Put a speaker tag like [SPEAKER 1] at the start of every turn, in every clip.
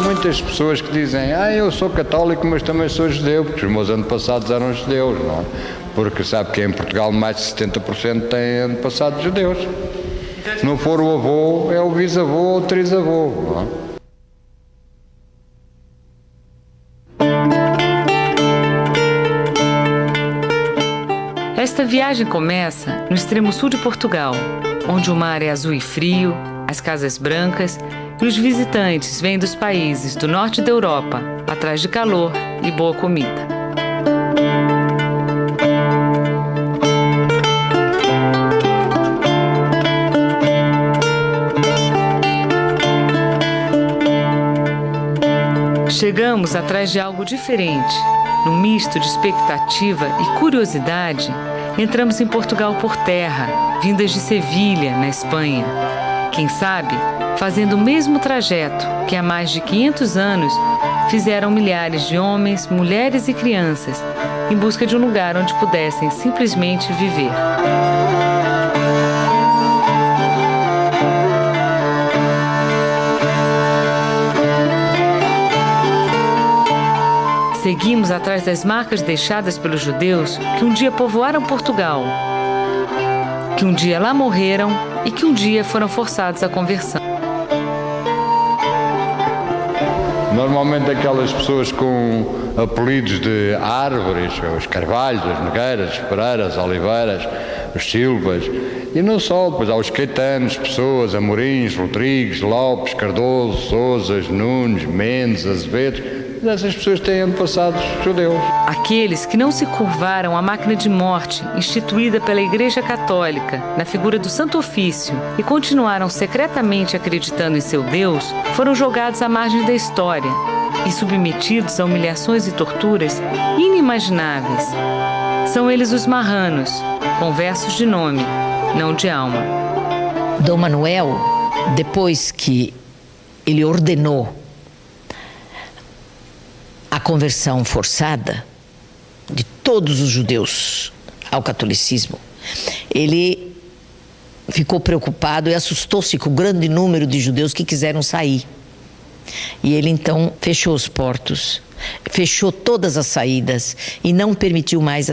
[SPEAKER 1] muitas pessoas que dizem eu sou católico, mas também sou judeu, porque os meus antepassados eram judeus, não é? Porque sabe que em Portugal mais de 70% têm antepassados judeus. Se não for o avô, é o bisavô ou o trisavô, não é?
[SPEAKER 2] Esta viagem começa no extremo sul de Portugal, onde o mar é azul e frio, as casas brancas e os visitantes vêm dos países do norte da Europa, atrás de calor e boa comida. Chegamos atrás de algo diferente. Num misto de expectativa e curiosidade, entramos em Portugal por terra, vindas de Sevilha, na Espanha. Quem sabe, fazendo o mesmo trajeto que há mais de 500 anos fizeram milhares de homens, mulheres e crianças em busca de um lugar onde pudessem simplesmente viver. Seguimos atrás das marcas deixadas pelos judeus que um dia povoaram Portugal, que um dia lá morreram e que um dia foram forçados à conversão.
[SPEAKER 1] Normalmente aquelas pessoas com apelidos de árvores, os carvalhos, as nogueiras, as pereiras, as oliveiras, os silvas, e não só, pois há os caetanos, Pessoas, Amorins, Rodrigues, Lopes, Cardoso, Sousas, Nunes, Mendes, Azevedos. Essas pessoas têm antepassados judeus.
[SPEAKER 2] Aqueles que não se curvaram à máquina de morte instituída pela Igreja Católica na figura do Santo Ofício e continuaram secretamente acreditando em seu Deus, foram jogados à margem da história e submetidos a humilhações e torturas inimagináveis. São eles os marranos, conversos de nome, não de alma.
[SPEAKER 3] Dom Manuel, depois que ele ordenou a conversão forçada de todos os judeus ao catolicismo, ele ficou preocupado e assustou-se com o grande número de judeus que quiseram sair. E ele então fechou os portos, fechou todas as saídas e não permitiu mais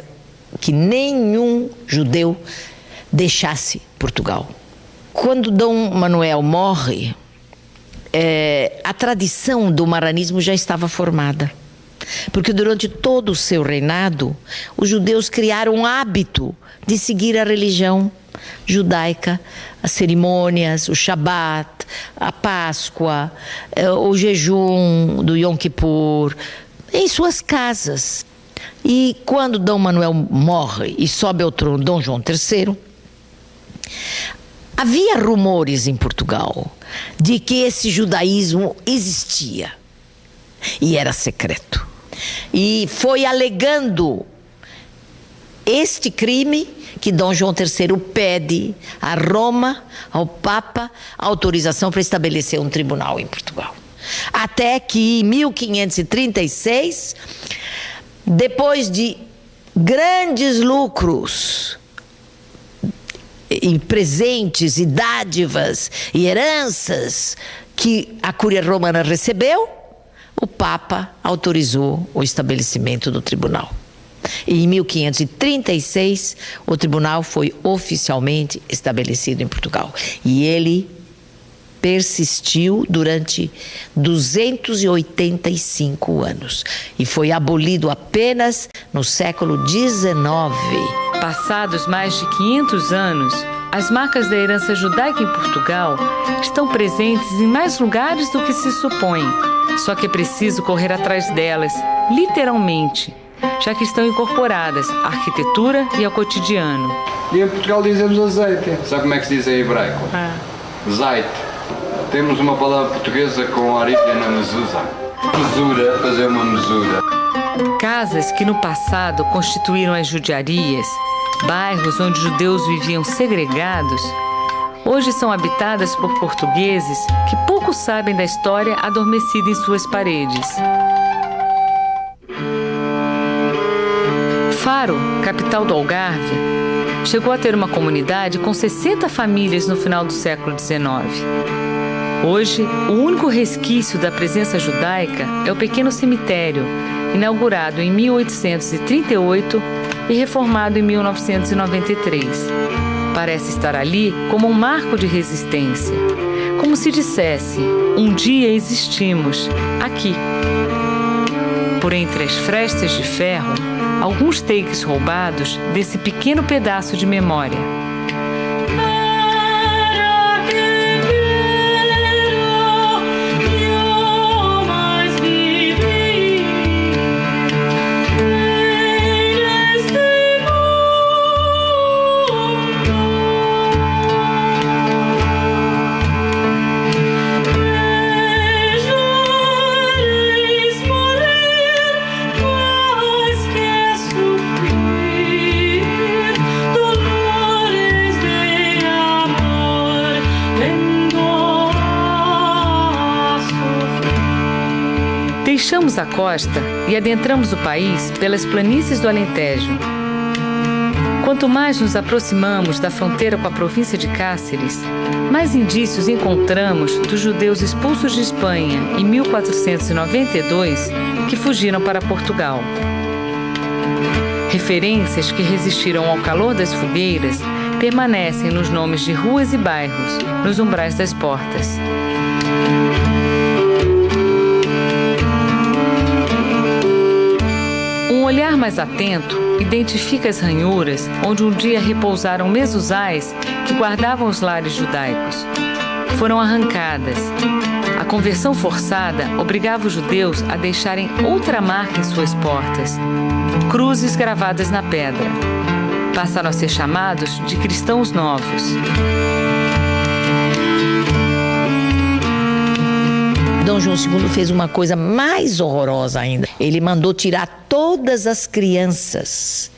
[SPEAKER 3] que nenhum judeu deixasse Portugal. Quando Dom Manuel morre, a tradição do marranismo já estava formada. Porque durante todo o seu reinado, os judeus criaram um hábito de seguir a religião judaica, as cerimônias, o Shabat, a Páscoa, o jejum do Yom Kippur, em suas casas. E quando Dom Manuel morre e sobe ao trono Dom João III, havia rumores em Portugal de que esse judaísmo existia e era secreto. E foi alegando este crime que Dom João III pede a Roma, ao Papa, autorização para estabelecer um tribunal em Portugal. Até que em 1536, depois de grandes lucros e presentes e dádivas e heranças que a Cúria Romana recebeu, o Papa autorizou o estabelecimento do tribunal. E em 1536, o tribunal foi oficialmente estabelecido em Portugal. E ele persistiu durante 285 anos. E foi abolido apenas no século XIX.
[SPEAKER 2] Passados mais de 500 anos, as marcas da herança judaica em Portugal estão presentes em mais lugares do que se supõe. Só que é preciso correr atrás delas, literalmente, já que estão incorporadas à arquitetura e ao cotidiano.
[SPEAKER 1] E em Portugal dizemos azeite. Sabe como é que se diz em hebraico? Zait. Temos uma palavra portuguesa com origem na mezuzá. Mesura, fazer uma mesura.
[SPEAKER 2] Casas que no passado constituíram as judiarias, bairros onde judeus viviam segregados, hoje são habitadas por portugueses que pouco sabem da história adormecida em suas paredes. Faro, capital do Algarve, chegou a ter uma comunidade com 60 famílias no final do século XIX. Hoje, o único resquício da presença judaica é o pequeno cemitério, inaugurado em 1838 e reformado em 1993. Parece estar ali como um marco de resistência, como se dissesse: um dia existimos, aqui. Por entre as frestas de ferro, alguns takes roubados desse pequeno pedaço de memória. Deixamos a costa e adentramos o país pelas planícies do Alentejo. Quanto mais nos aproximamos da fronteira com a província de Cáceres, mais indícios encontramos dos judeus expulsos de Espanha em 1492 que fugiram para Portugal. Referências que resistiram ao calor das fogueiras permanecem nos nomes de ruas e bairros, nos umbrais das portas. Um olhar mais atento identifica as ranhuras onde um dia repousaram mezuzais que guardavam os lares judaicos. Foram arrancadas. A conversão forçada obrigava os judeus a deixarem outra marca em suas portas: cruzes gravadas na pedra. Passaram a ser chamados de cristãos novos.
[SPEAKER 3] Dom João II fez uma coisa mais horrorosa ainda. Ele mandou tirar todas as crianças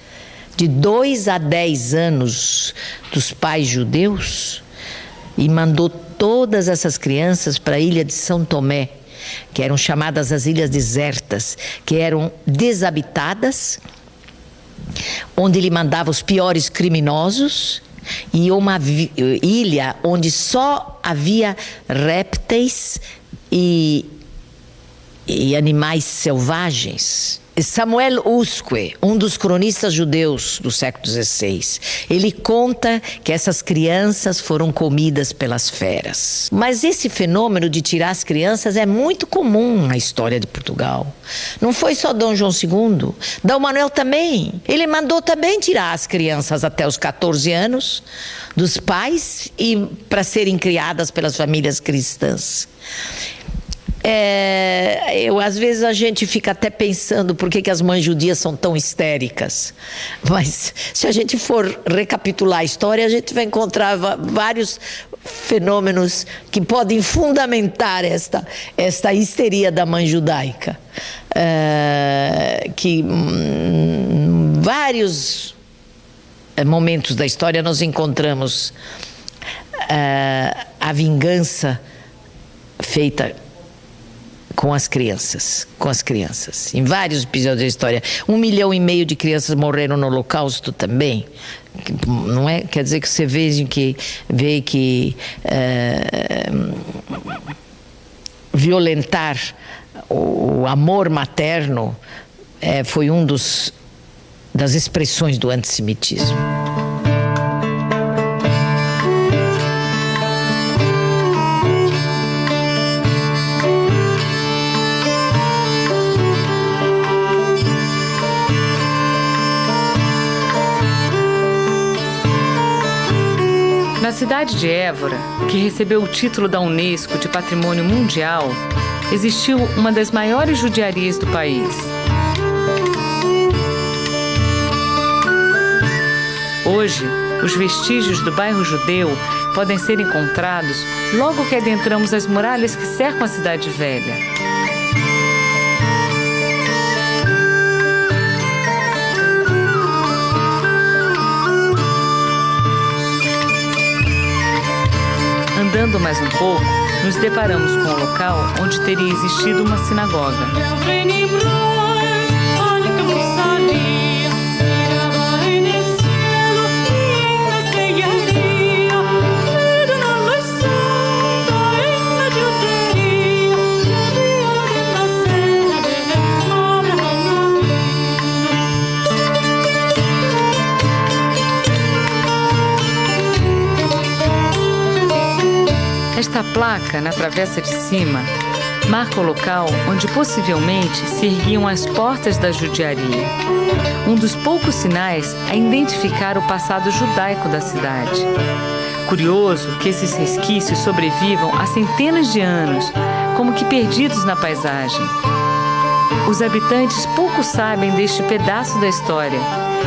[SPEAKER 3] de 2 a 10 anos dos pais judeus e mandou todas essas crianças para a ilha de São Tomé, que eram chamadas as ilhas desertas, que eram desabitadas, onde ele mandava os piores criminosos, e uma ilha onde só havia répteis e animais selvagens. Samuel Usque, um dos cronistas judeus do século XVI, ele conta que essas crianças foram comidas pelas feras. Mas esse fenômeno de tirar as crianças é muito comum na história de Portugal. Não foi só Dom João II, Dom Manuel também. Ele mandou também tirar as crianças até os 14 anos dos pais e para serem criadas pelas famílias cristãs. Às vezes a gente fica até pensando por que as mães judias são tão histéricas, mas se a gente for recapitular a história, a gente vai encontrar vários fenômenos que podem fundamentar esta histeria da mãe judaica, que em vários momentos da história nós encontramos a vingança feita com as crianças. Em vários episódios da história. 1,5 milhão de crianças morreram no Holocausto também. Não é? Quer dizer que você vê que violentar o amor materno foi das expressões do antissemitismo.
[SPEAKER 2] Na cidade de Évora, que recebeu o título da Unesco de Patrimônio Mundial, existiu uma das maiores judiarias do país. Hoje, os vestígios do bairro judeu podem ser encontrados logo que adentramos as muralhas que cercam a cidade velha. Andando mais um pouco, nos deparamos com o local onde teria existido uma sinagoga. Esta placa, na travessa de cima, marca o local onde possivelmente se erguiam as portas da judiaria. Um dos poucos sinais a identificar o passado judaico da cidade. Curioso que esses resquícios sobrevivam há centenas de anos, como que perdidos na paisagem. Os habitantes pouco sabem deste pedaço da história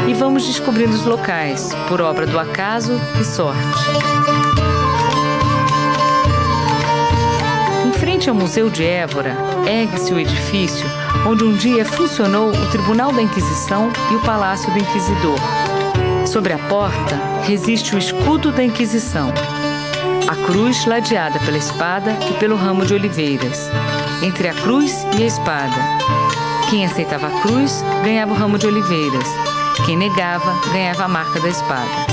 [SPEAKER 2] e vamos descobrindo os locais, por obra do acaso e sorte. Em frente ao Museu de Évora, ergue-se o edifício onde um dia funcionou o Tribunal da Inquisição e o Palácio do Inquisidor. Sobre a porta resiste o escudo da Inquisição, a cruz ladeada pela espada e pelo ramo de oliveiras. Entre a cruz e a espada, quem aceitava a cruz ganhava o ramo de oliveiras, quem negava ganhava a marca da espada.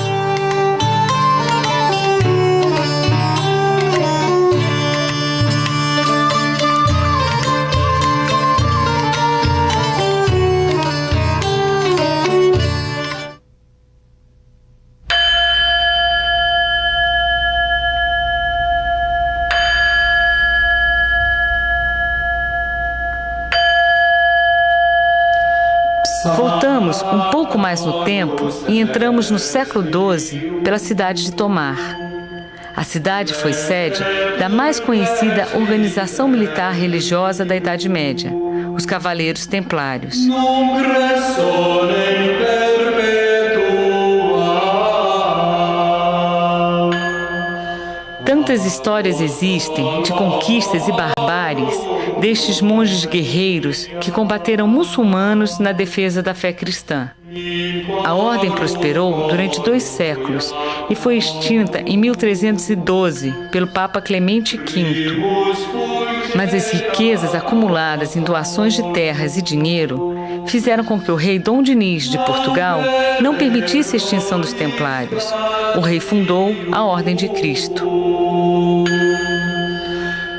[SPEAKER 2] Voltamos um pouco mais no tempo e entramos no século XII pela cidade de Tomar. A cidade foi sede da mais conhecida organização militar religiosa da Idade Média, os Cavaleiros Templários. Tantas histórias existem de conquistas e barbáries destes monges guerreiros que combateram muçulmanos na defesa da fé cristã. A ordem prosperou durante 2 séculos e foi extinta em 1312 pelo Papa Clemente V. Mas as riquezas acumuladas em doações de terras e dinheiro fizeram com que o rei Dom Dinis de Portugal não permitisse a extinção dos Templários. O rei fundou a Ordem de Cristo.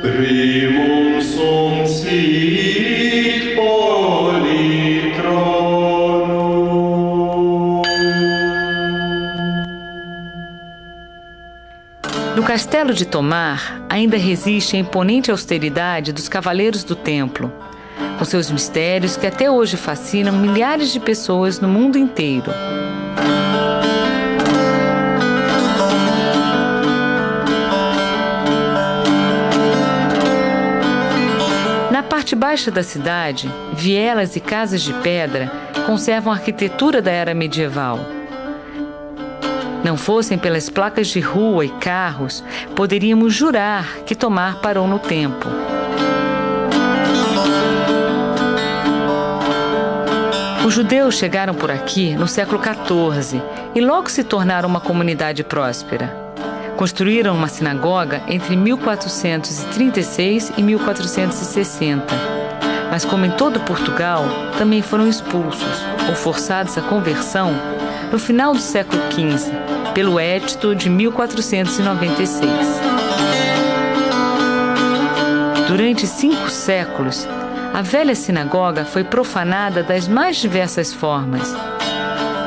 [SPEAKER 4] Primum sum sit politronum.
[SPEAKER 2] No castelo de Tomar ainda resiste a imponente austeridade dos Cavaleiros do Templo, com seus mistérios que até hoje fascinam milhares de pessoas no mundo inteiro. Na parte baixa da cidade, vielas e casas de pedra conservam a arquitetura da era medieval. Não fossem pelas placas de rua e carros, poderíamos jurar que Tomar parou no tempo. Os judeus chegaram por aqui no século XIV e logo se tornaram uma comunidade próspera. Construíram uma sinagoga entre 1436 e 1460. Mas, como em todo Portugal, também foram expulsos ou forçados à conversão no final do século XV, pelo Edito de 1496. Durante 5 séculos, a velha sinagoga foi profanada das mais diversas formas.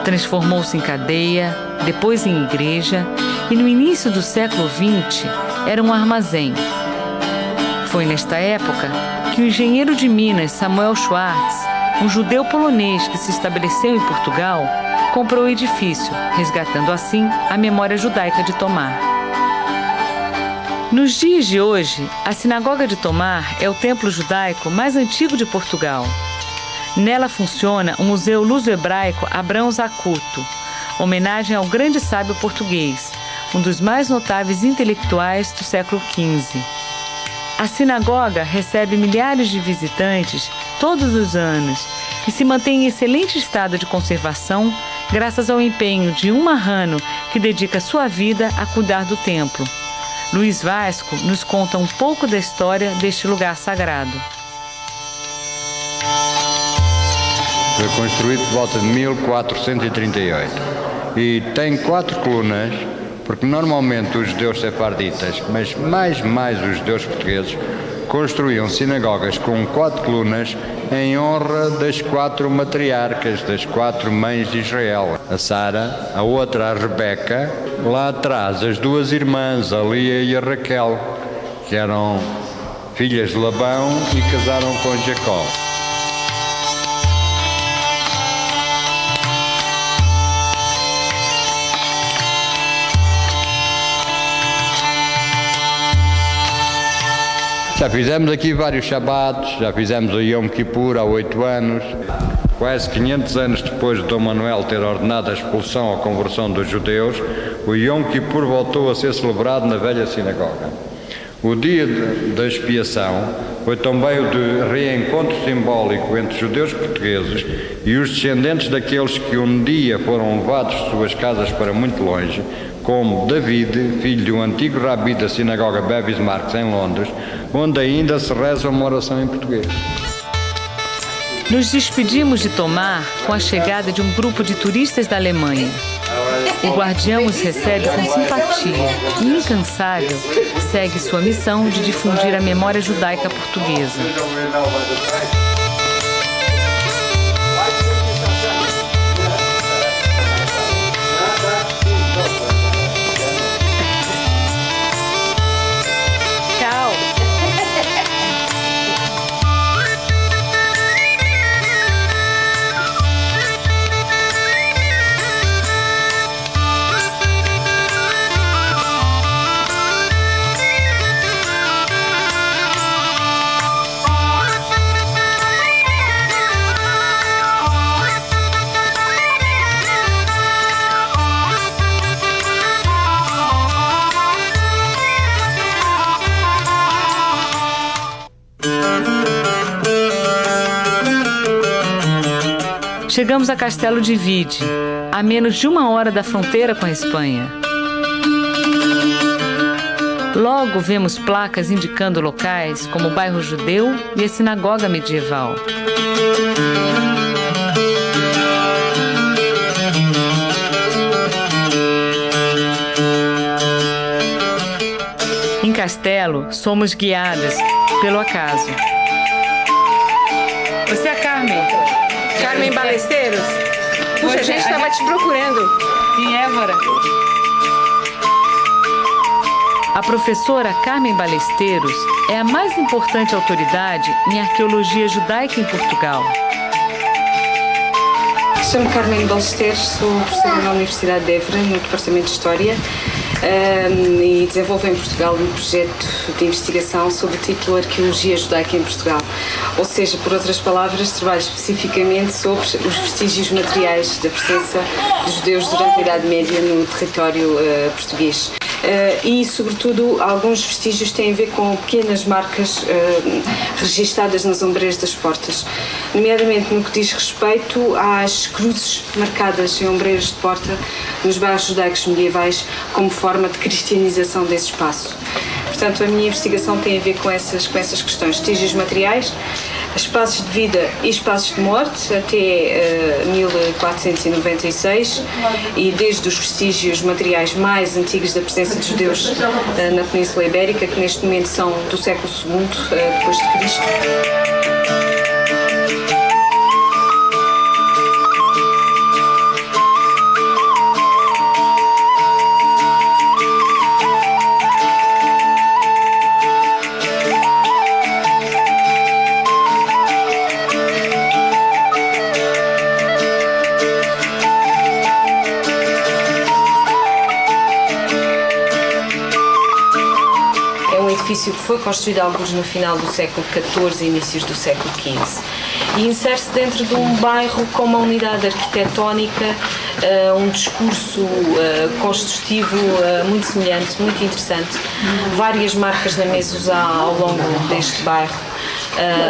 [SPEAKER 2] Transformou-se em cadeia, depois em igreja e no início do século XX era um armazém. Foi nesta época que o engenheiro de Minas Samuel Schwartz, um judeu polonês que se estabeleceu em Portugal, comprou o edifício, resgatando assim a memória judaica de Tomar. Nos dias de hoje, a Sinagoga de Tomar é o templo judaico mais antigo de Portugal. Nela funciona o Museu Luso-Hebraico Abrão Zacuto, homenagem ao grande sábio português, um dos mais notáveis intelectuais do século XV. A sinagoga recebe milhares de visitantes todos os anos e se mantém em excelente estado de conservação graças ao empenho de um marrano que dedica sua vida a cuidar do templo. Luiz Vasco nos conta um pouco da história deste lugar sagrado.
[SPEAKER 1] Foi construído por volta de 1438 e tem 4 colunas, porque normalmente os judeus sefarditas, mas mais os judeus portugueses, construíam sinagogas com 4 colunas em honra das 4 matriarcas, das 4 mães de Israel. A Sara, a outra a Rebeca, lá atrás as 2 irmãs, a Lia e a Raquel, que eram filhas de Labão e casaram com Jacó. Já fizemos aqui vários Shabatos, já fizemos o Yom Kippur há 8 anos. Quase 500 anos depois de Dom Manuel ter ordenado a expulsão ou conversão dos judeus, o Yom Kippur voltou a ser celebrado na velha sinagoga. O dia da expiação foi também o de reencontro simbólico entre judeus portugueses e os descendentes daqueles que um dia foram levados de suas casas para muito longe, como David, filho de um antigo rabi da sinagoga Bevis Marks em Londres, onde ainda se reza uma oração em português.
[SPEAKER 2] Nos despedimos de Tomar com a chegada de um grupo de turistas da Alemanha. O guardião os recebe com simpatia e, incansável, segue sua missão de difundir a memória judaica portuguesa. Chegamos a Castelo de Vide, a menos de 1 hora da fronteira com a Espanha. Logo vemos placas indicando locais como o bairro judeu e a sinagoga medieval. Em Castelo, somos guiadas pelo acaso.
[SPEAKER 5] Você é a Carmen? Carmen Balesteiros? Puxa, a gente estava te procurando.
[SPEAKER 2] Em Évora. A professora Carmen Balesteiros é a mais importante autoridade em arqueologia judaica em Portugal.
[SPEAKER 5] Chamo-me Carmen Balesteiros, sou professora na Universidade de Évora, no Departamento de História, e desenvolvo em Portugal um projeto de investigação sob o título Arqueologia Judaica em Portugal. Ou seja, por outras palavras, trabalho especificamente sobre os vestígios materiais da presença dos judeus durante a Idade Média no território português. E, sobretudo, alguns vestígios têm a ver com pequenas marcas registadas nas ombreiras das portas, nomeadamente no que diz respeito às cruzes marcadas em ombreiras de porta nos bairros judaicos medievais como forma de cristianização desse espaço. Portanto, a minha investigação tem a ver com essas questões, vestígios materiais, espaços de vida e espaços de morte até 1496 e desde os vestígios materiais mais antigos da presença de judeus na Península Ibérica, que neste momento são do século II depois de Cristo. Que foi construído alguns no final do século XIV e inícios do século XV e insere-se dentro de um bairro com uma unidade arquitetónica, um discurso construtivo muito semelhante, muito interessante, várias marcas na mezuzá ao longo deste bairro,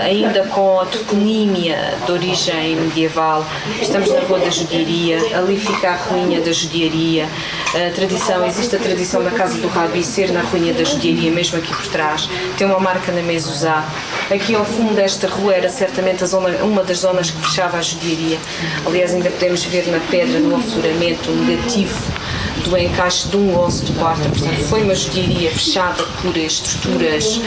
[SPEAKER 5] ainda com a toponímia de origem medieval. Estamos na Rua da Judiaria, ali fica a ruína da Judiaria. Existe a tradição da Casa do Rabi ser na ruína da Judiaria, mesmo aqui por trás. Tem uma marca na mezuzá. Aqui ao fundo desta rua era certamente uma das zonas que fechava a judiaria. Aliás, ainda podemos ver na pedra, no afloramento, o negativo do encaixe de um osso de porta. Portanto, foi uma joalharia fechada por estruturas,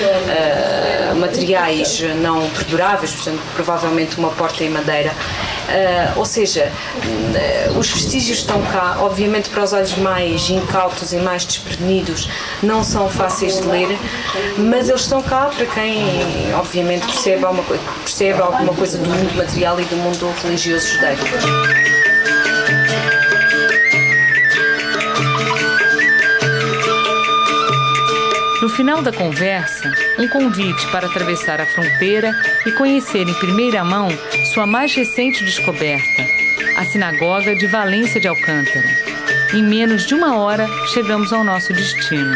[SPEAKER 5] materiais não perduráveis, portanto, provavelmente uma porta em madeira. Ou seja, os vestígios estão cá, obviamente para os olhos mais incautos e mais desprevenidos não são fáceis de ler, mas eles estão cá para quem obviamente percebe alguma coisa do mundo material e do mundo religioso judaico.
[SPEAKER 2] No final da conversa, um convite para atravessar a fronteira e conhecer em primeira mão sua mais recente descoberta, a Sinagoga de Valência de Alcântara. Em menos de 1 hora, chegamos ao nosso destino.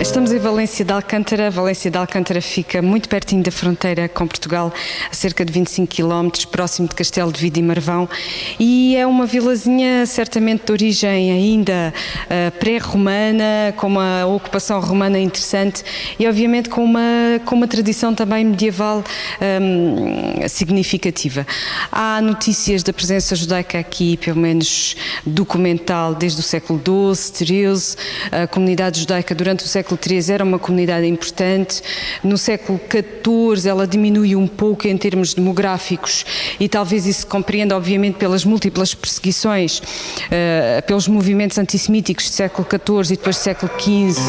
[SPEAKER 5] Estamos em Valência de Alcântara. Valência de Alcântara fica muito pertinho da fronteira com Portugal, a cerca de 25 km, próximo de Castelo de Vide e Marvão, e é uma vilazinha certamente de origem ainda pré-romana, com uma ocupação romana interessante e obviamente com uma tradição também medieval significativa. Há notícias da presença judaica aqui, pelo menos documental, desde o século XII, XIII. A comunidade judaica durante o século XIII era uma comunidade importante. No século XIV ela diminui um pouco em termos demográficos e talvez isso se compreenda obviamente pelas múltiplas perseguições, pelos movimentos antissemíticos do século XIV e depois do século XV.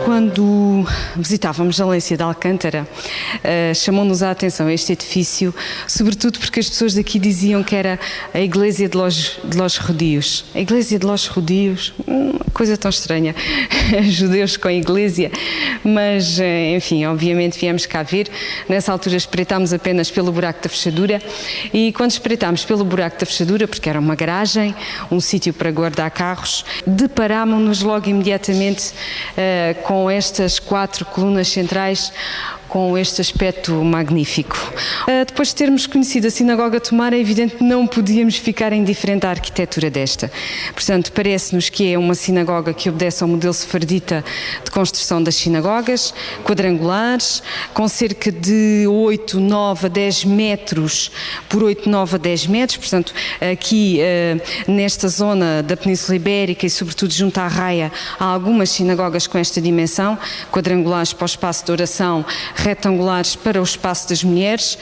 [SPEAKER 5] Quando visitávamos Valência de Alcântara, chamou-nos a atenção este edifício, sobretudo porque as pessoas daqui diziam que era a Iglesia de los Judíos. A Iglesia de los Judíos, coisa tão estranha, judeus com a Iglesia, mas enfim, obviamente viemos cá ver. Nessa altura espreitámos apenas pelo buraco da fechadura e quando espreitámos pelo buraco da fechadura, porque era uma garagem, um sítio para guardar carros, deparámos-nos logo imediatamente com estas 4 colunas centrais, com este aspecto magnífico. Depois de termos conhecido a Sinagoga Tomar, é evidente que não podíamos ficar indiferente à arquitetura desta. Portanto, parece-nos que é uma sinagoga que obedece ao modelo sefardita de construção das sinagogas, quadrangulares, com cerca de 8, 9 a 10 metros por 8, 9 a 10 metros. Portanto, aqui nesta zona da Península Ibérica e sobretudo junto à Raia, há algumas sinagogas com esta dimensão, quadrangulares para o espaço de oração, retangulares para o espaço das mulheres,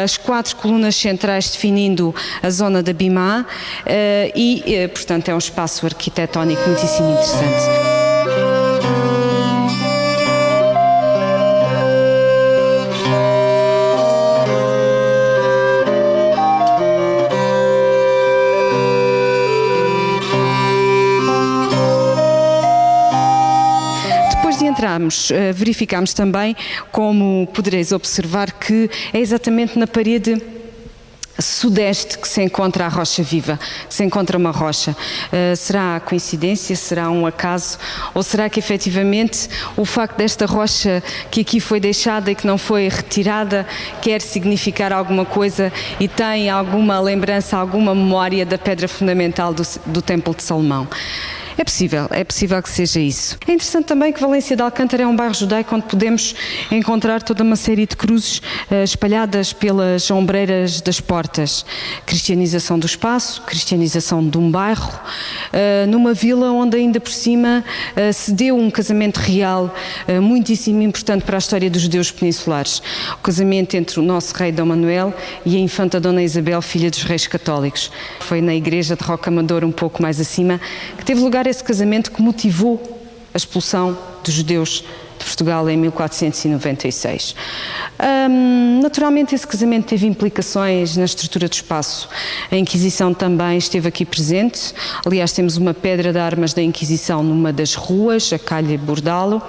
[SPEAKER 5] as 4 colunas centrais definindo a zona da Bimá e, portanto, é um espaço arquitetónico muitíssimo interessante. Verificámos também, como podereis observar, que é exatamente na parede sudeste que se encontra a rocha viva, que se encontra uma rocha. Será coincidência? Será um acaso? Ou será que efetivamente o facto desta rocha que aqui foi deixada e que não foi retirada quer significar alguma coisa e tem alguma lembrança, alguma memória da pedra fundamental do Templo de Salomão? É possível que seja isso. É interessante também que Valência de Alcântara é um bairro judaico onde podemos encontrar toda uma série de cruzes espalhadas pelas ombreiras das portas. Cristianização do espaço, cristianização de um bairro, numa vila onde ainda por cima se deu um casamento real muitíssimo importante para a história dos judeus peninsulares. O casamento entre o nosso rei Dom Manuel e a infanta Dona Isabel, filha dos reis católicos. Foi na igreja de Rocamadouro, um pouco mais acima, que teve lugar esse casamento que motivou a expulsão dos judeus de Portugal em 1496. Naturalmente esse casamento teve implicações na estrutura do espaço. A Inquisição também esteve aqui presente. Aliás, temos uma pedra de armas da Inquisição numa das ruas, a Calha Bordalo.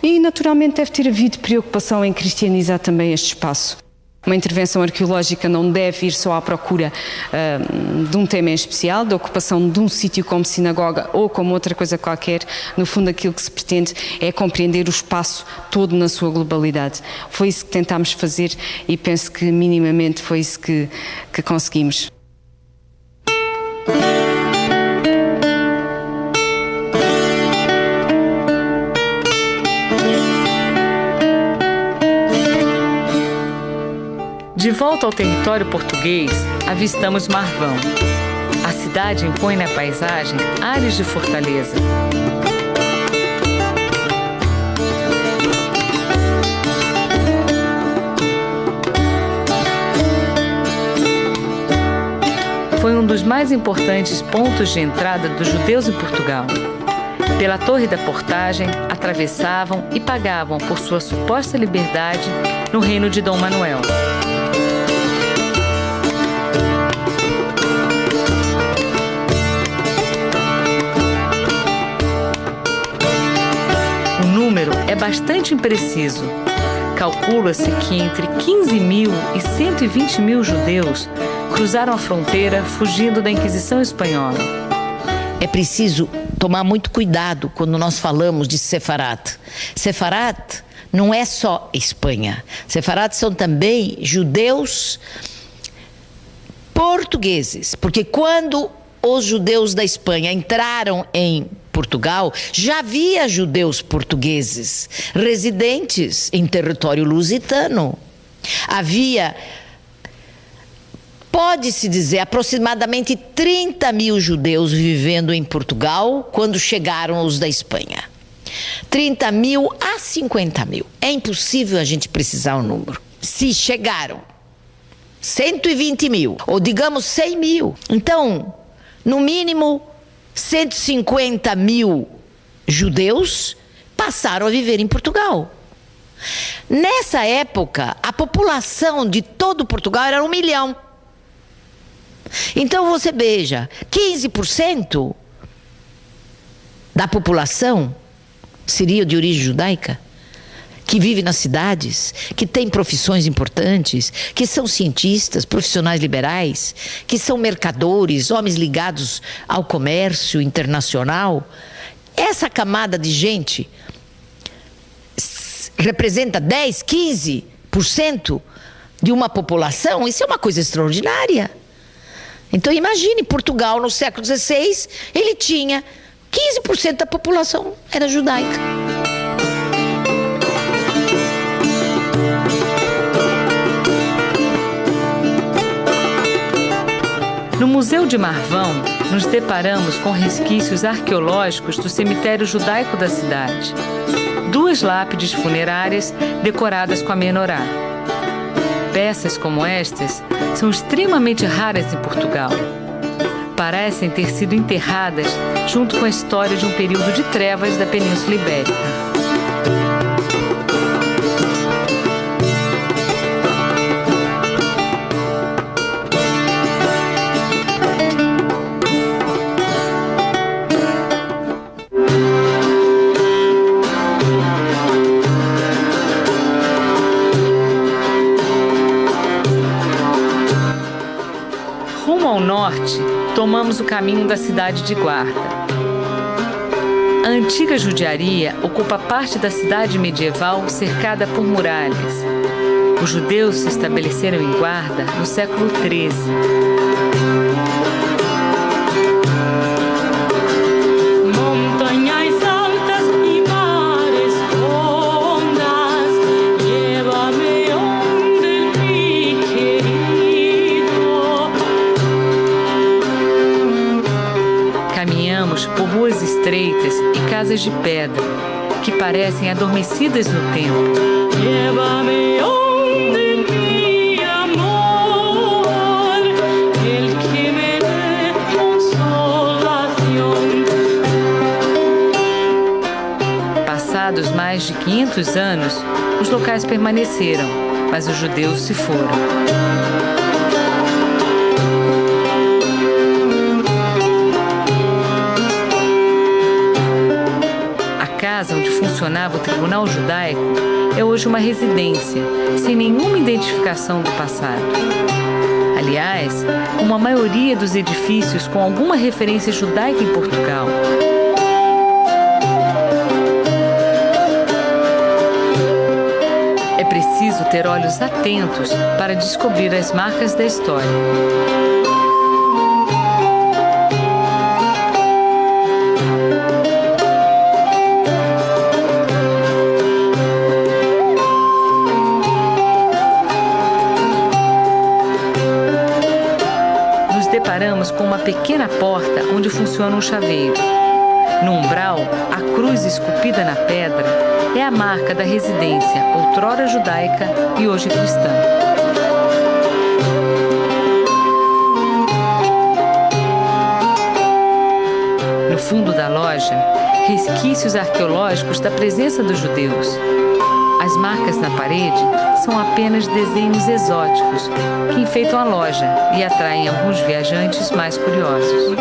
[SPEAKER 5] E naturalmente deve ter havido preocupação em cristianizar também este espaço. Uma intervenção arqueológica não deve ir só à procura de um tema em especial, da ocupação de um sítio como sinagoga ou como outra coisa qualquer. No fundo, aquilo que se pretende é compreender o espaço todo na sua globalidade. Foi isso que tentámos fazer e penso que minimamente foi isso que conseguimos.
[SPEAKER 2] De volta ao território português, avistamos Marvão. A cidade impõe na paisagem ares de fortaleza. Foi um dos mais importantes pontos de entrada dos judeus em Portugal. Pela Torre da Portagem, atravessavam e pagavam por sua suposta liberdade no reino de Dom Manuel. O número é bastante impreciso. Calcula-se que entre 15 mil e 120 mil judeus cruzaram a fronteira fugindo da Inquisição Espanhola.
[SPEAKER 3] É preciso tomar muito cuidado quando nós falamos de Sefarat. Sefarat não é só Espanha. Sefarat são também judeus portugueses, porque quando os judeus da Espanha entraram em Portugal, já havia judeus portugueses residentes em território lusitano. Havia, pode-se dizer, aproximadamente 30 mil judeus vivendo em Portugal quando chegaram os da Espanha. 30 mil a 50 mil. É impossível a gente precisar o número. Se chegaram 120 mil, ou digamos 100 mil, então, no mínimo 150 mil judeus passaram a viver em Portugal. Nessa época, a população de todo Portugal era 1 milhão. Então você veja, 15% da população seria de origem judaica, que vive nas cidades, que tem profissões importantes, que são cientistas, profissionais liberais, que são mercadores, homens ligados ao comércio internacional. Essa camada de gente representa 10, 15% de uma população. Isso é uma coisa extraordinária. Então imagine, Portugal no século XVI, ele tinha 15% da população era judaica.
[SPEAKER 2] No Museu de Marvão, nos deparamos com resquícios arqueológicos do cemitério judaico da cidade. 2 lápides funerárias decoradas com a menorá. Peças como estas são extremamente raras em Portugal. Parecem ter sido enterradas junto com a história de um período de trevas da Península Ibérica. Rumo ao norte, tomamos o caminho da cidade de Guarda. A antiga judiaria ocupa parte da cidade medieval cercada por muralhas. Os judeus se estabeleceram em Guarda no século XIII. Por ruas estreitas e casas de pedra que parecem adormecidas no tempo. Llévame onde mi amor, el que me dé consolación. Passados mais de 500 anos, os locais permaneceram, mas os judeus se foram. Onde funcionava funcionava o Tribunal Judaico é hoje uma residência, sem nenhuma identificação do passado. Aliás, uma maioria dos edifícios com alguma referência judaica em Portugal. É preciso ter olhos atentos para descobrir as marcas da história. Nos deparamos com uma pequena porta onde funciona um chaveiro. No umbral, a cruz esculpida na pedra é a marca da residência, outrora judaica e hoje cristã. No fundo da loja, resquícios arqueológicos da presença dos judeus. As marcas na parede são apenas desenhos exóticos que enfeitam a loja e atraem alguns viajantes mais curiosos.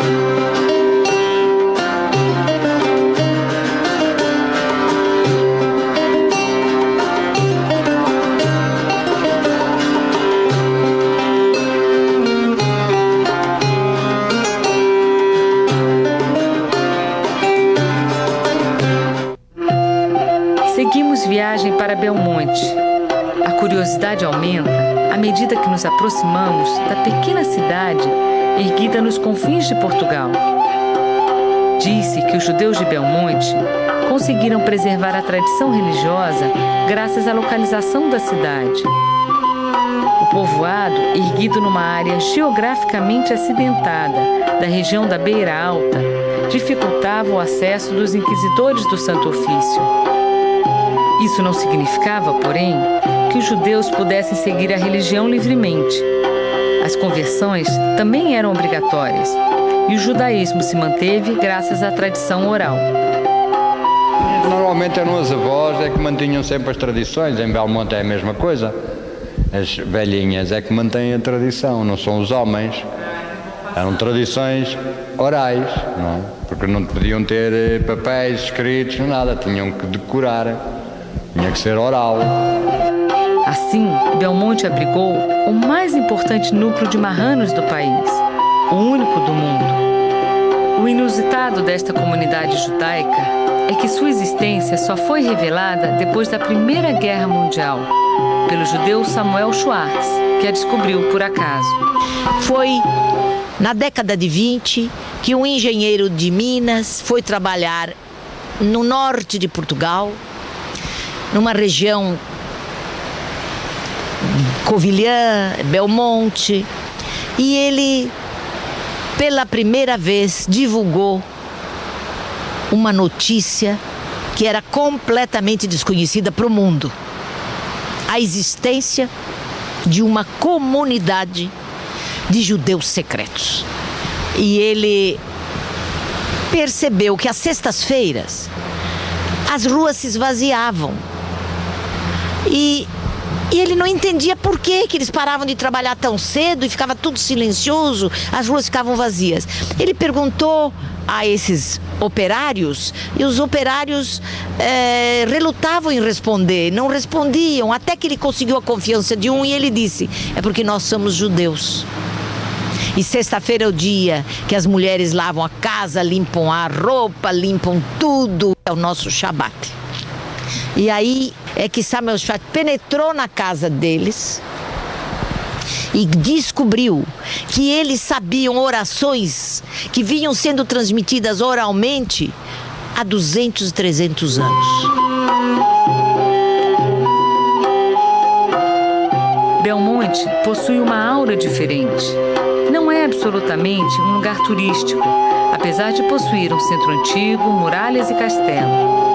[SPEAKER 2] Seguimos viagem para Belmonte. A curiosidade aumenta à medida que nos aproximamos da pequena cidade erguida nos confins de Portugal. Diz-se que os judeus de Belmonte conseguiram preservar a tradição religiosa graças à localização da cidade. O povoado, erguido numa área geograficamente acidentada da região da Beira Alta, dificultava o acesso dos inquisidores do Santo Ofício. Isso não significava, porém, que os judeus pudessem seguir a religião livremente. As conversões também eram obrigatórias e o judaísmo se manteve graças à tradição oral.
[SPEAKER 1] Normalmente eram as avós que mantinham sempre as tradições. Em Belmonte é a mesma coisa. As velhinhas é que mantêm a tradição, não são os homens. Eram tradições orais, não é? Porque não podiam ter papéis escritos, nada, tinham que decorar. Tinha que ser oral.
[SPEAKER 2] Assim, Belmonte abrigou o mais importante núcleo de marranos do país, o único do mundo. O inusitado desta comunidade judaica é que sua existência só foi revelada depois da Primeira Guerra Mundial, pelo judeu Samuel Schwartz, que a descobriu por acaso.
[SPEAKER 3] Foi na década de 20 que um engenheiro de Minas foi trabalhar no norte de Portugal, numa região Covilhã, Belmonte, e ele, pela primeira vez, divulgou uma notícia que era completamente desconhecida para o mundo: a existência de uma comunidade de judeus secretos. E ele percebeu que às sextas-feiras as ruas se esvaziavam. E ele não entendia por que eles paravam de trabalhar tão cedo e ficava tudo silencioso, as ruas ficavam vazias. Ele perguntou a esses operários e os operários relutavam em responder, não respondiam, até que ele conseguiu a confiança de um e ele disse: é porque nós somos judeus. E sexta-feira é o dia que as mulheres lavam a casa, limpam a roupa, limpam tudo, é o nosso Shabat. E aí é que Samuel Schwartz penetrou na casa deles e descobriu que eles sabiam orações que vinham sendo transmitidas oralmente há 200, 300 anos.
[SPEAKER 2] Belmonte possui uma aura diferente. Não é absolutamente um lugar turístico, apesar de possuir um centro antigo, muralhas e castelo.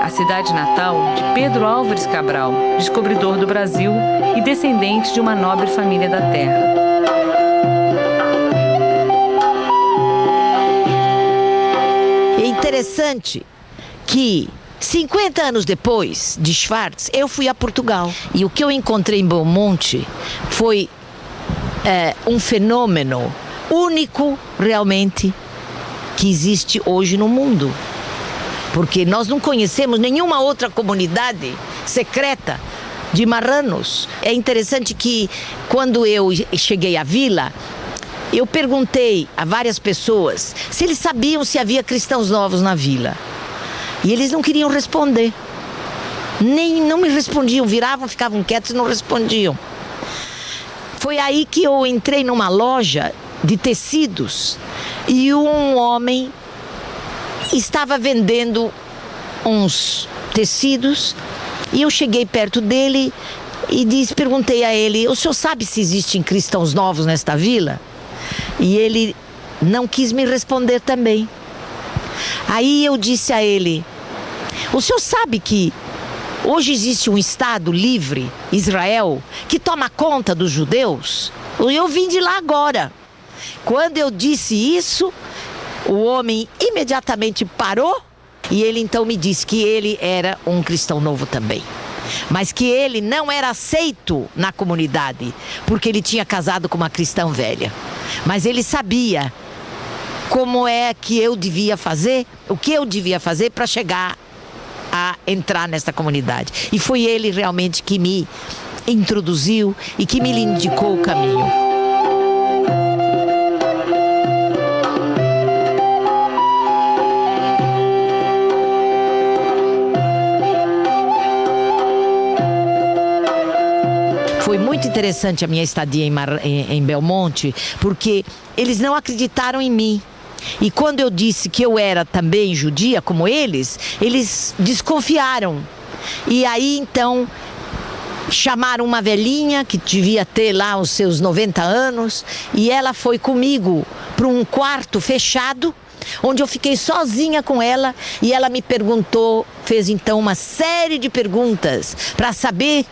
[SPEAKER 2] A cidade natal de Pedro Álvares Cabral, descobridor do Brasil e descendente de uma nobre família da terra.
[SPEAKER 3] É interessante que 50 anos depois de Schwartz, eu fui a Portugal. E o que eu encontrei em Belmonte foi um fenômeno único realmente que existe hoje no mundo. Porque nós não conhecemos nenhuma outra comunidade secreta de marranos. É interessante que quando eu cheguei à vila, eu perguntei a várias pessoas se eles sabiam se havia cristãos novos na vila. E eles não queriam responder. Não me respondiam, viravam, ficavam quietos e não respondiam. Foi aí que eu entrei numa loja de tecidos e um homem estava vendendo uns tecidos e eu cheguei perto dele e perguntei a ele: o senhor sabe se existem cristãos novos nesta vila? E ele não quis me responder também. Aí eu disse a ele: o senhor sabe que hoje existe um Estado livre, Israel, que toma conta dos judeus? Eu vim de lá agora. Quando eu disse isso, o homem imediatamente parou e ele então me disse que ele era um cristão novo também. Mas que ele não era aceito na comunidade, porque ele tinha casado com uma cristã velha. Mas ele sabia como é que eu devia fazer, o que eu devia fazer para chegar a entrar nesta comunidade. E foi ele realmente que me introduziu e que me indicou o caminho. Foi muito interessante a minha estadia em Belmonte, porque eles não acreditaram em mim. E quando eu disse que eu era também judia, como eles desconfiaram. E aí, então, chamaram uma velhinha, que devia ter lá os seus 90 anos, e ela foi comigo para um quarto fechado, onde eu fiquei sozinha com ela, e ela me perguntou, fez então uma série de perguntas para saber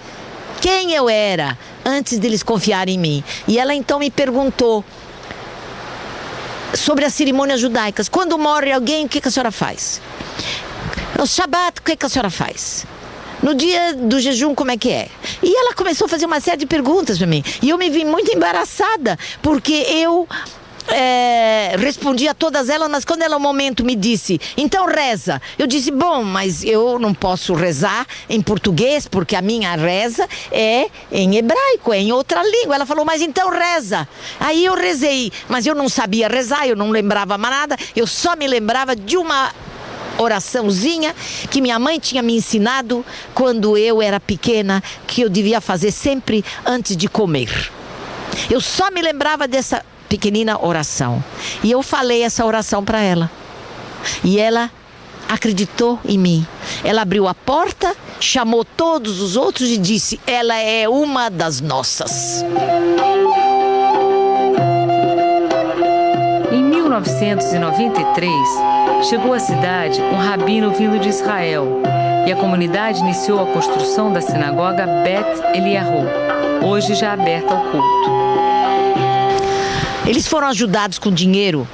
[SPEAKER 3] quem eu era, antes deles confiarem em mim. E ela então me perguntou sobre as cerimônias judaicas. Quando morre alguém, o que a senhora faz? No Shabat, o que a senhora faz? No dia do jejum, como é que é? E ela começou a fazer uma série de perguntas para mim. E eu me vi muito embaraçada, porque eu respondi a todas elas, mas quando ela um momento me disse: então reza. Eu disse: bom, mas eu não posso rezar em português, porque a minha reza é em hebraico, é em outra língua. Ela falou: mas então reza. Aí eu rezei, mas eu não sabia rezar, eu não lembrava mais nada, eu só me lembrava de uma oraçãozinha que minha mãe tinha me ensinado quando eu era pequena, que eu devia fazer sempre antes de comer. Eu só me lembrava dessa pequenina oração. E eu falei essa oração para ela. E ela acreditou em mim. Ela abriu a porta, chamou todos os outros e disse: ela é uma das nossas.
[SPEAKER 2] Em 1993, chegou à cidade um rabino vindo de Israel e a comunidade iniciou a construção da sinagoga Bet Eliyahu, hoje já aberta ao culto.
[SPEAKER 3] Eles foram ajudados com dinheiro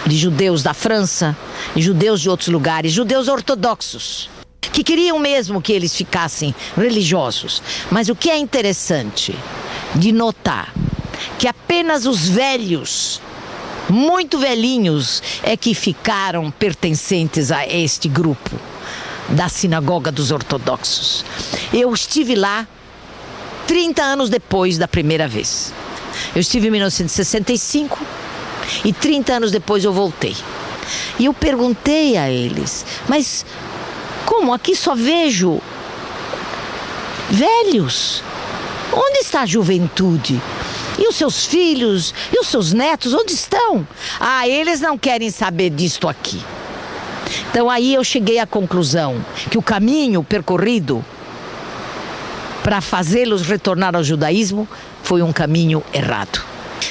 [SPEAKER 3] de judeus da França e judeus de outros lugares, judeus ortodoxos, que queriam mesmo que eles ficassem religiosos. Mas o que é interessante de notar, que apenas os velhos, muito velhinhos, é que ficaram pertencentes a este grupo da sinagoga dos ortodoxos. Eu estive lá 30 anos depois da primeira vez. Eu estive em 1965 e 30 anos depois eu voltei. E eu perguntei a eles: mas como? Aqui só vejo velhos. Onde está a juventude? E os seus filhos? E os seus netos? Onde estão? Ah, eles não querem saber disto aqui. Então aí eu cheguei à conclusão que o caminho percorrido para fazê-los retornar ao judaísmo foi um caminho errado.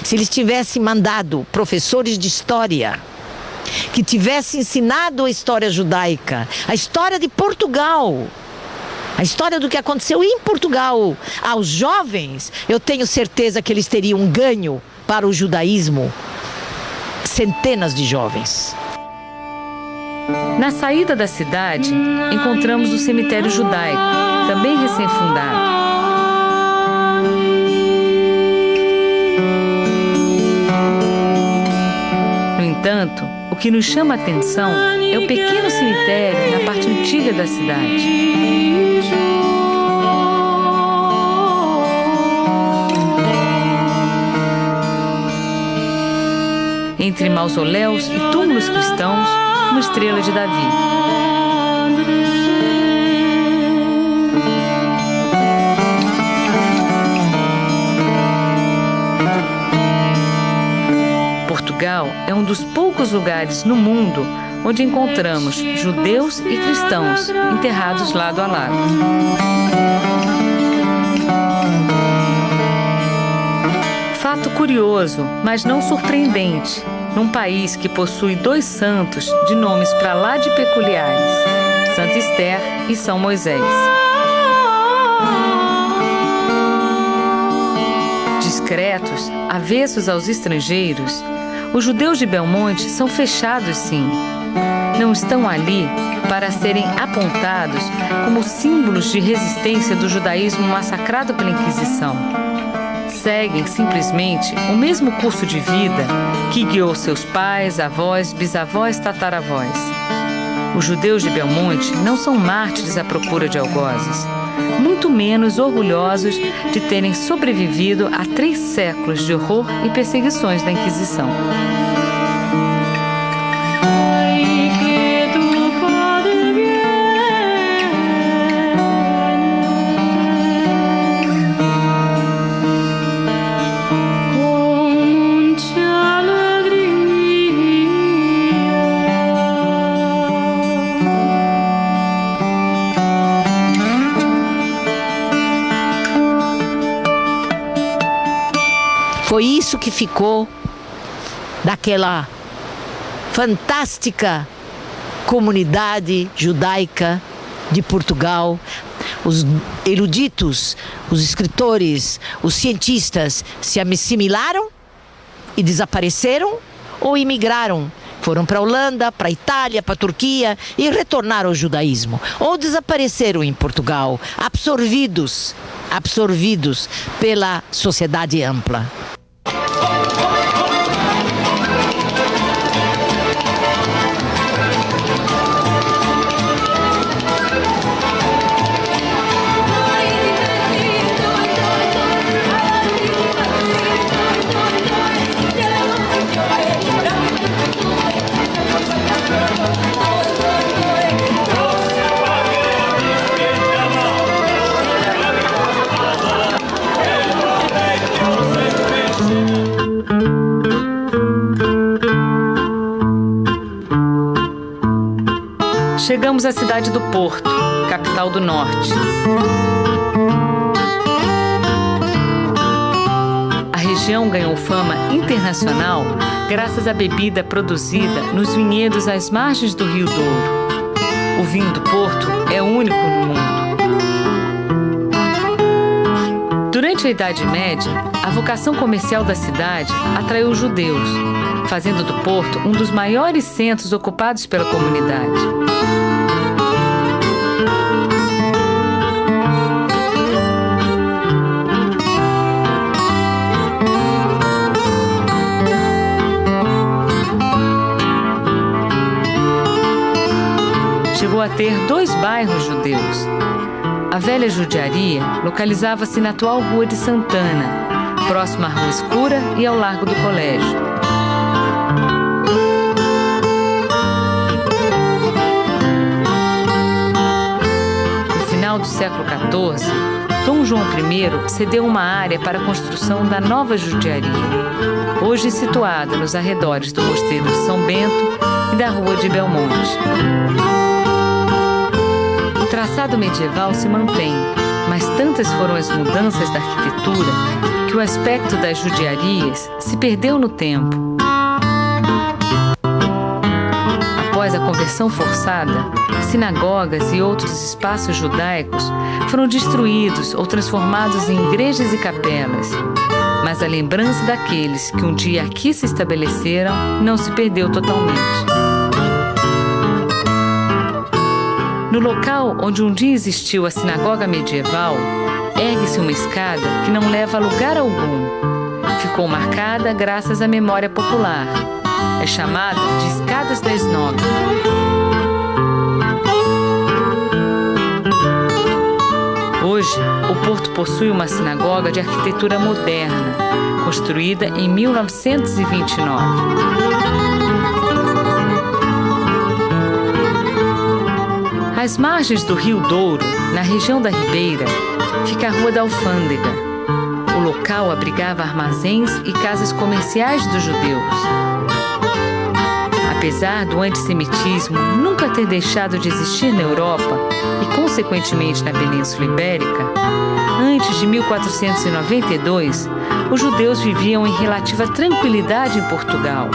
[SPEAKER 3] Se eles tivessem mandado professores de história que tivessem ensinado a história judaica, a história de Portugal, a história do que aconteceu em Portugal aos jovens, eu tenho certeza que eles teriam ganho para o judaísmo centenas de jovens.
[SPEAKER 2] Na saída da cidade, encontramos o cemitério judaico, também recém-fundado. que nos chama a atenção é o pequeno cemitério na parte antiga da cidade. Entre mausoléus e túmulos cristãos, uma estrela de Davi. Portugal é um dos poucos lugares no mundo onde encontramos judeus e cristãos enterrados lado a lado. Fato curioso, mas não surpreendente, num país que possui 2 santos de nomes para lá de peculiares, Santa Esther e São Moisés. Discretos, avessos aos estrangeiros, os judeus de Belmonte são fechados, sim. Não estão ali para serem apontados como símbolos de resistência do judaísmo massacrado pela Inquisição. Seguem simplesmente o mesmo curso de vida que guiou seus pais, avós, bisavós, tataravós. Os judeus de Belmonte não são mártires à procura de algozes, muito menos orgulhosos de terem sobrevivido a 3 séculos de horror e perseguições da Inquisição.
[SPEAKER 3] Foi isso que ficou daquela fantástica comunidade judaica de Portugal. Os eruditos, os escritores, os cientistas se assimilaram e desapareceram ou imigraram. Foram para a Holanda, para a Itália, para a Turquia e retornaram ao judaísmo. Ou desapareceram em Portugal, absorvidos pela sociedade ampla.
[SPEAKER 2] Chegamos à cidade do Porto, capital do Norte. A região ganhou fama internacional graças à bebida produzida nos vinhedos às margens do Rio Douro. O vinho do Porto é único no mundo. Durante a Idade Média, a vocação comercial da cidade atraiu os judeus, fazendo do Porto um dos maiores centros ocupados pela comunidade. Chegou a ter 2 bairros judeus. A velha judiaria localizava-se na atual Rua de Santana, próxima à Rua Escura e ao Largo do Colégio. No final do século XIV, Dom João I cedeu uma área para a construção da nova judiaria, hoje situada nos arredores do Mosteiro de São Bento e da Rua de Belmonte. O traçado medieval se mantém, mas tantas foram as mudanças da arquitetura que o aspecto das judiarias se perdeu no tempo. Após a conversão forçada, sinagogas e outros espaços judaicos foram destruídos ou transformados em igrejas e capelas, mas a lembrança daqueles que um dia aqui se estabeleceram não se perdeu totalmente. No local onde um dia existiu a sinagoga medieval, ergue-se uma escada que não leva a lugar algum. Ficou marcada graças à memória popular, É chamada de Escadas da Snog. Hoje, o porto possui uma sinagoga de arquitetura moderna, construída em 1929. Às margens do Rio Douro, na região da Ribeira, fica a Rua da Alfândega. O local abrigava armazéns e casas comerciais dos judeus. Apesar do antissemitismo nunca ter deixado de existir na Europa e, consequentemente, na Península Ibérica, antes de 1492, os judeus viviam em relativa tranquilidade em Portugal.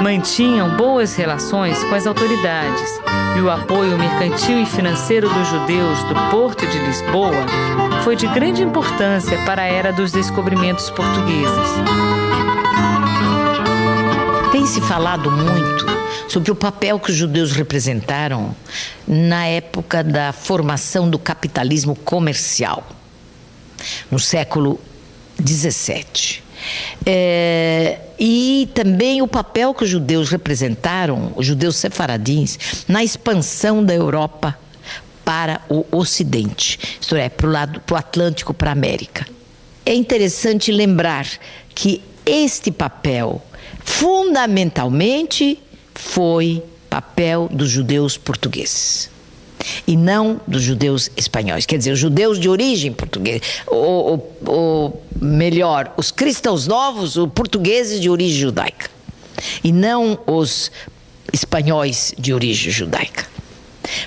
[SPEAKER 2] Mantinham boas relações com as autoridades e o apoio mercantil e financeiro dos judeus do Porto de Lisboa foi de grande importância para a era dos descobrimentos portugueses.
[SPEAKER 3] Tem se falado muito sobre o papel que os judeus representaram na época da formação do capitalismo comercial, no século XVII. E também o papel que os judeus representaram, os judeus sefaradins, na expansão da Europa para o Ocidente, isto é, para o Atlântico, para a América. É interessante lembrar que este papel, fundamentalmente, foi papel dos judeus portugueses e não dos judeus espanhóis. Quer dizer, os judeus de origem portuguesa, ou melhor, os cristãos novos, os portugueses de origem judaica, e não os espanhóis de origem judaica.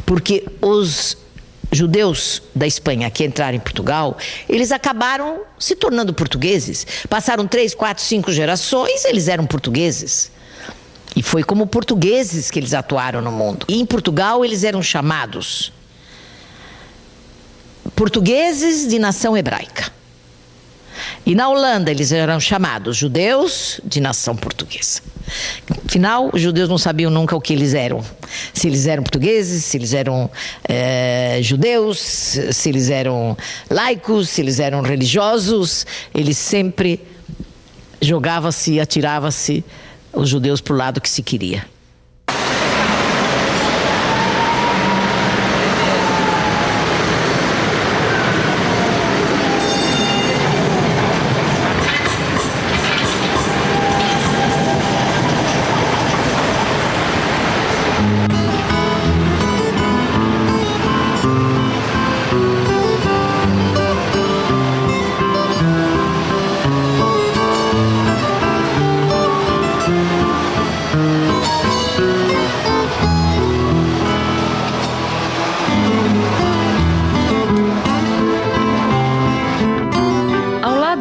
[SPEAKER 3] Porque os judeus da Espanha que entraram em Portugal, eles acabaram se tornando portugueses. Passaram 3, 4, 5 gerações, eles eram portugueses. E foi como portugueses que eles atuaram no mundo. E em Portugal eles eram chamados portugueses de nação hebraica. E na Holanda eles eram chamados judeus de nação portuguesa. Afinal, os judeus não sabiam nunca o que eles eram. Se eles eram portugueses, se eles eram judeus, se eles eram laicos, se eles eram religiosos. Eles sempre jogavam-se, atiravam-se os judeus para o lado que se queria.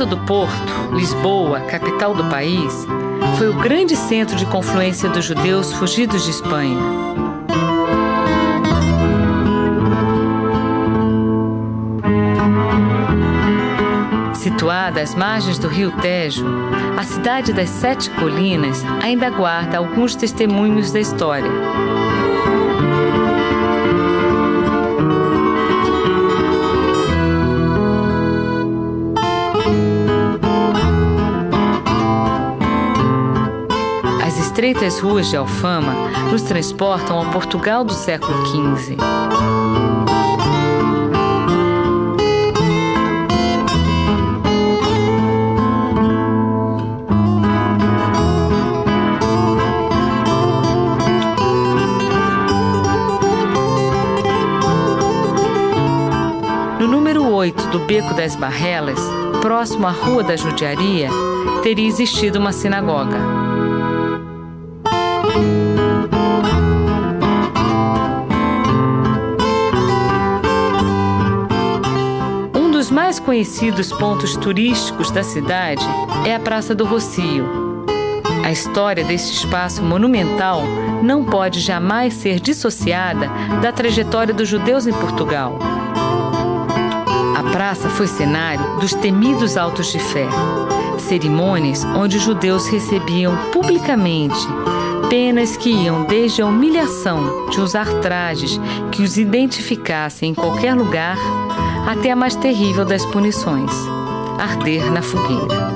[SPEAKER 2] Do Porto, Lisboa, capital do país, foi o grande centro de confluência dos judeus fugidos de Espanha. Situada às margens do rio Tejo, a cidade das 7 colinas ainda guarda alguns testemunhos da história. Estreitas ruas de Alfama nos transportam ao Portugal do século XV. No número 8 do Beco das Barrelas, próximo à Rua da Judiaria, teria existido uma sinagoga. Um dos mais conhecidos pontos turísticos da cidade é a Praça do Rocio. A história deste espaço monumental não pode jamais ser dissociada da trajetória dos judeus em Portugal. A praça foi cenário dos temidos autos de fé, cerimônias onde os judeus recebiam publicamente penas que iam desde a humilhação de usar trajes que os identificassem em qualquer lugar até a mais terrível das punições, arder na fogueira.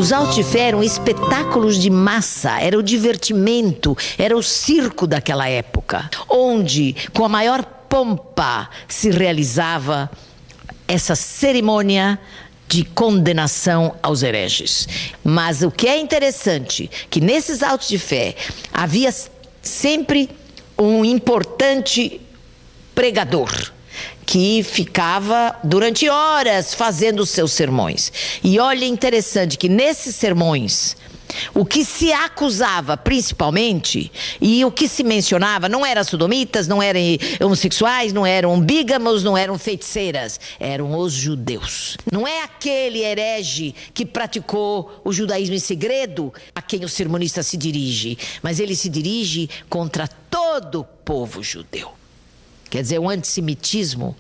[SPEAKER 3] Os autos de fé eram espetáculos de massa, era o divertimento, era o circo daquela época, onde, com a maior pompa, se realizava essa cerimônia de condenação aos hereges. Mas o que é interessante, que nesses autos de fé havia sempre um importante pregador, que ficava durante horas fazendo os seus sermões. E olha, interessante que nesses sermões, o que se acusava principalmente, e o que se mencionava, não eram sodomitas, não eram homossexuais, não eram bígamos, não eram feiticeiras, eram os judeus. Não é aquele herege que praticou o judaísmo em segredo a quem o sermonista se dirige, mas ele se dirige contra todo o povo judeu. Quer dizer, um antissemitismo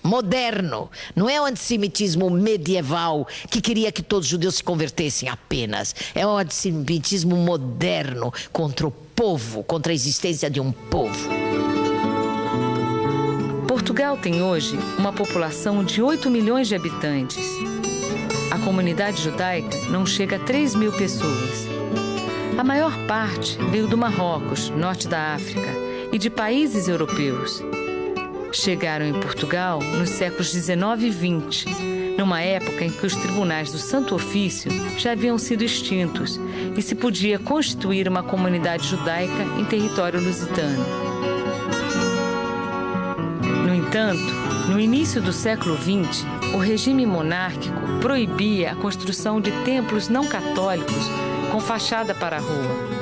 [SPEAKER 3] moderno, não é um antissemitismo medieval que queria que todos os judeus se convertessem apenas. É um antissemitismo moderno contra o povo, contra a existência de um povo.
[SPEAKER 2] Portugal tem hoje uma população de 8 milhões de habitantes. A comunidade judaica não chega a 3 mil pessoas. A maior parte veio do Marrocos, norte da África, e de países europeus. Chegaram em Portugal nos séculos 19 e 20, numa época em que os tribunais do Santo Ofício já haviam sido extintos e se podia constituir uma comunidade judaica em território lusitano. No entanto, no início do século XX, o regime monárquico proibia a construção de templos não católicos com fachada para a rua.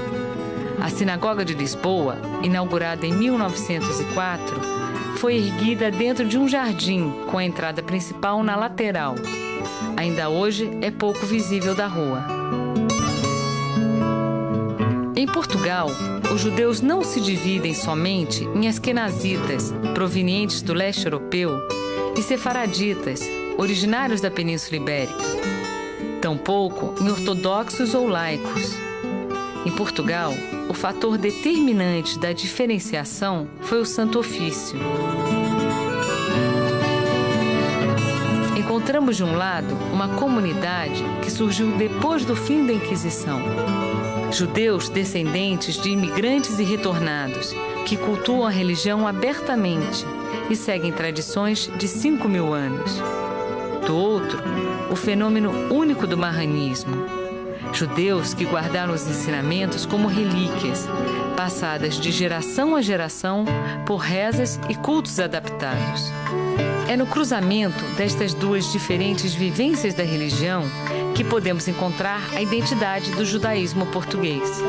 [SPEAKER 2] A Sinagoga de Lisboa, inaugurada em 1904, foi erguida dentro de um jardim, com a entrada principal na lateral. Ainda hoje é pouco visível da rua. Em Portugal, os judeus não se dividem somente em asquenazitas, provenientes do leste europeu, e sefaraditas, originários da Península Ibérica. Tampouco em ortodoxos ou laicos. Em Portugal, o fator determinante da diferenciação foi o Santo Ofício. Encontramos de um lado uma comunidade que surgiu depois do fim da Inquisição. Judeus descendentes de imigrantes e retornados, que cultuam a religião abertamente e seguem tradições de 5.000 anos. Do outro, o fenômeno único do marranismo. Judeus que guardaram os ensinamentos como relíquias, passadas de geração a geração por rezas e cultos adaptados. É no cruzamento destas duas diferentes vivências da religião que podemos encontrar a identidade do judaísmo português.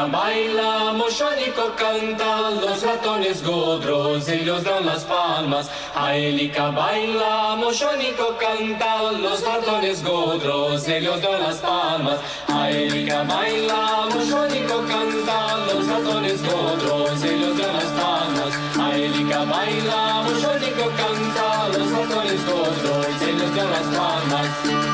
[SPEAKER 4] Baila, mochónico canta, los ratones godros, ellos dan las palmas. Aelica baila, mochónico canta, los ratones godros, ellos dan las palmas. Aelica baila, mochónico canta, los ratones godros, ellos dan las palmas. Aelica baila, mochónico canta, los ratones ratones gordos, ellos dan las palmas.